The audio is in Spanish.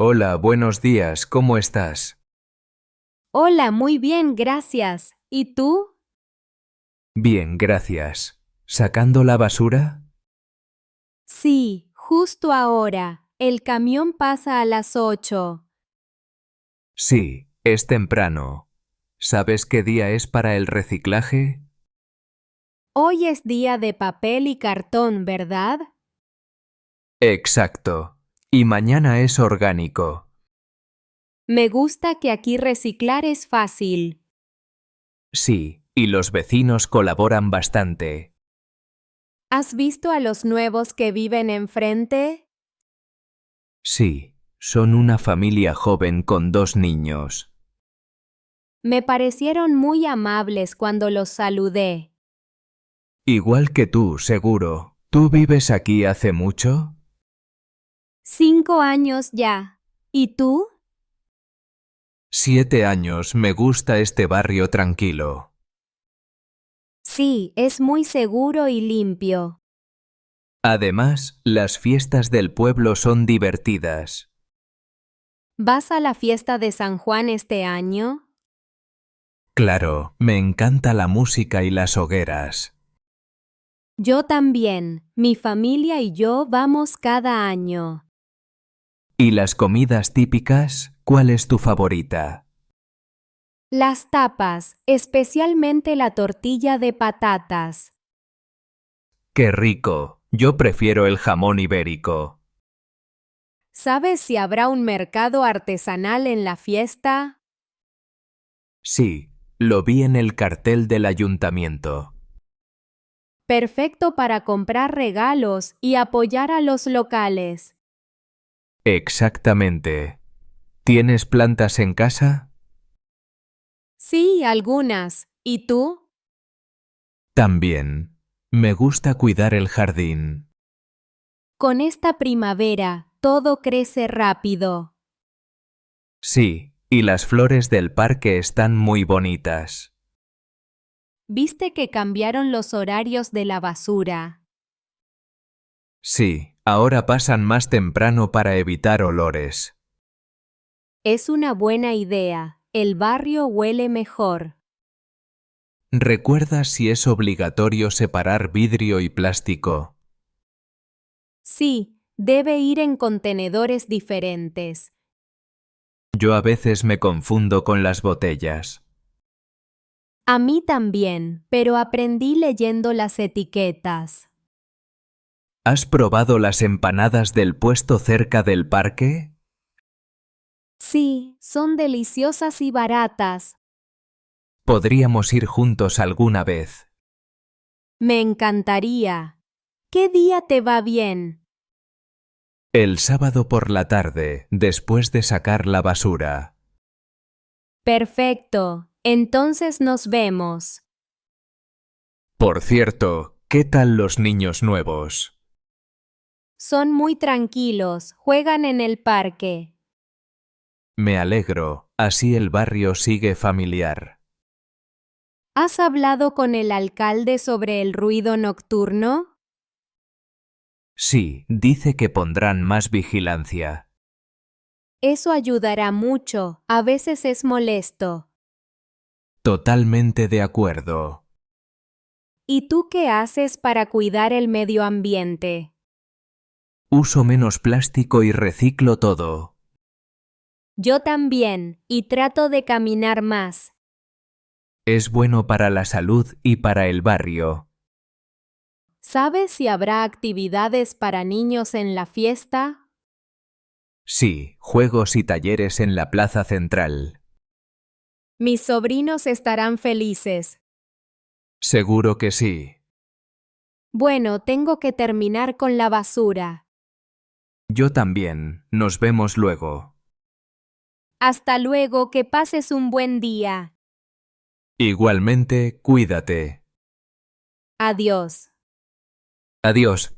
Hola, buenos días, ¿cómo estás? Hola, muy bien, gracias. ¿Y tú? Bien, gracias. ¿Sacando la basura? Sí, justo ahora. El camión pasa a las 8. Sí, es temprano. ¿Sabes qué día es para el reciclaje? Hoy es día de papel y cartón, ¿verdad? Exacto. Y mañana es orgánico. Me gusta que aquí reciclar es fácil. Sí, y los vecinos colaboran bastante. ¿Has visto a los nuevos que viven enfrente? Sí, son una familia joven con 2 niños. Me parecieron muy amables cuando los saludé. Igual que tú, seguro. ¿Tú vives aquí hace mucho? 5 años ya. ¿Y tú? 7 años, me gusta este barrio tranquilo. Sí, es muy seguro y limpio. Además, las fiestas del pueblo son divertidas. ¿Vas a la fiesta de San Juan este año? Claro, me encanta la música y las hogueras. Yo también. Mi familia y yo vamos cada año. ¿Y las comidas típicas? ¿Cuál es tu favorita? Las tapas, especialmente la tortilla de patatas. ¡Qué rico! Yo prefiero el jamón ibérico. ¿Sabes si habrá un mercado artesanal en la fiesta? Sí, lo vi en el cartel del ayuntamiento. Perfecto para comprar regalos y apoyar a los locales. Exactamente. ¿Tienes plantas en casa? Sí, algunas. ¿Y tú? También. Me gusta cuidar el jardín. Con esta primavera, todo crece rápido. Sí, y las flores del parque están muy bonitas. ¿Viste que cambiaron los horarios de la basura? Sí, ahora pasan más temprano para evitar olores. Es una buena idea. El barrio huele mejor. ¿Recuerdas si es obligatorio separar vidrio y plástico? Sí, debe ir en contenedores diferentes. Yo a veces me confundo con las botellas. A mí también, pero aprendí leyendo las etiquetas. ¿Has probado las empanadas del puesto cerca del parque? Sí, son deliciosas y baratas. Podríamos ir juntos alguna vez. Me encantaría. ¿Qué día te va bien? El sábado por la tarde, después de sacar la basura. Perfecto. Entonces nos vemos. Por cierto, ¿qué tal los niños nuevos? Son muy tranquilos, juegan en el parque. Me alegro, así el barrio sigue familiar. ¿Has hablado con el alcalde sobre el ruido nocturno? Sí, dice que pondrán más vigilancia. Eso ayudará mucho, a veces es molesto. Totalmente de acuerdo. ¿Y tú qué haces para cuidar el medio ambiente? Uso menos plástico y reciclo todo. Yo también, y trato de caminar más. Es bueno para la salud y para el barrio. ¿Sabes si habrá actividades para niños en la fiesta? Sí, juegos y talleres en la plaza central. Mis sobrinos estarán felices. Seguro que sí. Bueno, tengo que terminar con la basura. Yo también. Nos vemos luego. Hasta luego, que pases un buen día. Igualmente, cuídate. Adiós. Adiós.